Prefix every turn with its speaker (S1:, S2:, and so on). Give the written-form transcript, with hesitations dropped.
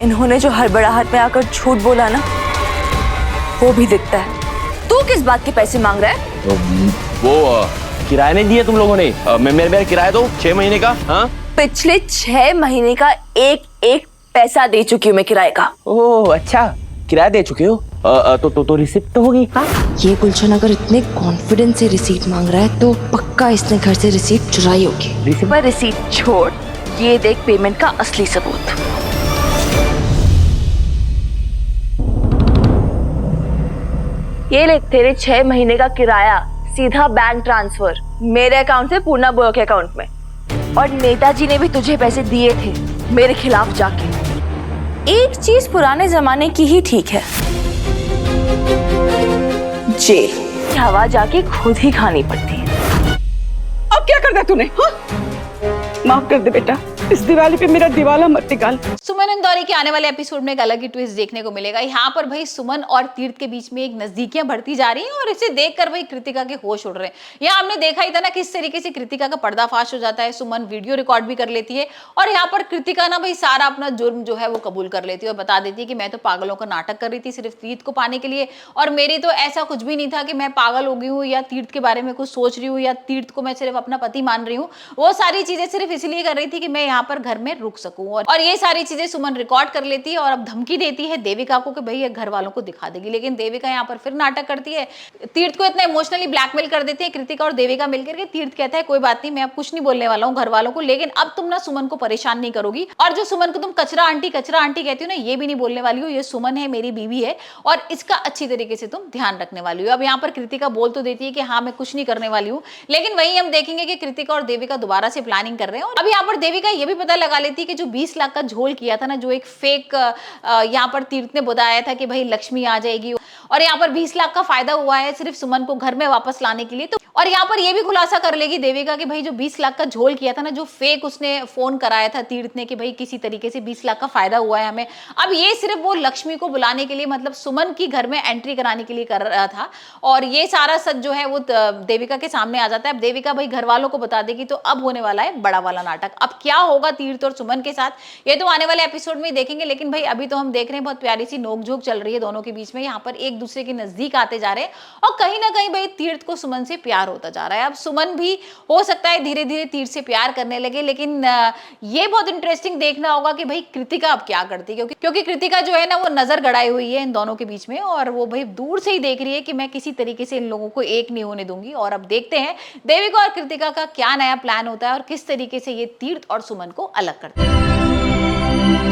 S1: इन्होंने जो हड़बड़ाहट में आकर झूठ बोला ना, वो भी दिखता है। तू किस बात के पैसे मांग रहा है?
S2: वो किराए नहीं दिए तुम लोगों ने। मेरा किराया दो 6 महीने का। हाँ,
S1: पिछले 6 महीने का एक एक पैसा दे चुकी हूँ मैं किराए का।
S2: ओह अच्छा, किराया दे चुके हो। तो रिसिप्ट तो होगी। हाँ,
S1: ये गुलशन अगर इतने कॉन्फिडेंस से रिसीट मांग रहा है तो पक्का इसने घर से रिसीट चुराई होगी। पर रिसीट छोड़, ये देख पेमेंट का असली सबूत। ये ले तेरे 6 महीने का किराया, सीधा बैंक ट्रांसफर मेरे अकाउंट से पूर्णा बुआ के अकाउंट में। और नेताजी ने भी तुझे पैसे दिए थे मेरे खिलाफ जाके। एक चीज पुराने जमाने की ही ठीक है, जेल। हवा जाके खुद ही खानी पड़ती है।
S3: अब क्या कर दिया तूने? हाँ? माफ कर दे बेटा, इस दिवाली पे मेरा दिवाला मत निकाल।
S4: सुमन इंदौरी के आने वाले एपिसोड में एक अलग ही ट्विस्ट देखने को मिलेगा। यहाँ पर भाई सुमन और तीर्थ के बीच में एक नजदीकियां बढ़ती जा रही हैं और इसे देखकर भाई कृतिका के होश उड़ रहे हैं। यहाँ हमने देखा ही था ना किस तरीके से कृतिका का पर्दाफाश हो जाता है। सुमन वीडियो रिकॉर्ड भी कर लेती है और यहाँ पर कृतिका ना भाई सारा अपना जुर्म जो है वो कबूल कर लेती है और बता देती है कि मैं तो पागलों का नाटक कर रही थी सिर्फ तीर्थ को पाने के लिए, और मेरी तो ऐसा कुछ भी नहीं था कि मैं पागल हो गई हूँ या तीर्थ के बारे में कुछ सोच रही हूँ या तीर्थ को मैं सिर्फ अपना पति मान रही हूँ। वो सारी चीजें सिर्फ इसलिए कर रही थी कि मैं यहाँ पर घर में रुक सकूं। और ये सारी चीजें सुमन रिकॉर्ड कर लेती है और अब धमकी देती है देविका को कि भाई ये घर वालों को दिखा देगी। लेकिन देविका यहाँ पर फिर नाटक करती है, तीर्थ को इतना इमोशनली ब्लैकमेल कर देती है कृतिका और देविका मिलकर के। तीर्थ कहता है कोई बात नहीं, मैं अब कुछ नहीं बोलने वाला हूँ घर वालों को, लेकिन अब तुम ना सुमन को परेशान नहीं करोगी। और जो सुमन को तुम कचरा आंटी कहती हो ना, ये भी नहीं बोलने वाली हो। ये सुमन है, मेरी बीवी है और इसका अच्छी तरीके से तुम ध्यान रखने वाली हो। अब यहाँ पर कृतिका बोल तो देती है कि हाँ मैं कुछ नहीं करने वाली हूँ, लेकिन वही हम देखेंगे कि कृतिका और देविका दोबारा से प्लानिंग कर रहे हैं। अब यहाँ पर देविका ये भी पता लगा लेती है कि जो 20 लाख का झोल किया था ना, जो एक फेक यहाँ पर तीर्थ ने बताया था कि भाई लक्ष्मी आ जाएगी, और यहाँ पर 20 लाख का फायदा हुआ है सिर्फ सुमन को घर में वापस लाने के लिए। तो और यहाँ पर ये भी खुलासा कर लेगी देविका कि भाई जो 20 लाख का झोल किया था ना, जो फेक उसने फोन कराया था तीर्थ ने कि भाई किसी तरीके से 20 लाख का फायदा हुआ है हमें, अब ये सिर्फ वो लक्ष्मी को बुलाने के लिए, मतलब सुमन की घर में एंट्री कराने के लिए कर रहा था। और ये सारा सच जो है वो देविका के सामने आ जाता है। अब देविका भाई घर वालों को बता देगी तो अब होने वाला है बड़ा वाला नाटक। अब क्या होगा तीर्थ और सुमन के साथ, ये तो आने वाले एपिसोड में देखेंगे। लेकिन भाई अभी तो हम देख रहे हैं बहुत प्यारी सी नोकझोंक चल रही है दोनों के बीच में। यहाँ पर एक दूसरे के नजदीक आते जा रहे हैं और कहीं ना कहीं भाई तीर्थ को सुमन से प्यार होता जा रहा है। अब सुमन भी हो सकता है धीरे धीरे तीर्थ से प्यार करने लगे। लेकिन ये बहुत इंटरेस्टिंग देखना होगा कि भाई कृतिका अब क्या करती है, क्योंकि कृतिका जो है ना वो नजर गड़ाई हुई है इन दोनों के बीच में और वो भाई दूर से ही देख रही है कि मैं किसी तरीके से इन लोगों को एक नहीं होने दूंगी। और अब देखते हैं देविका और कृतिका का क्या नया प्लान होता है और किस तरीके से ये तीर्थ और सुमन को अलग करते हैं।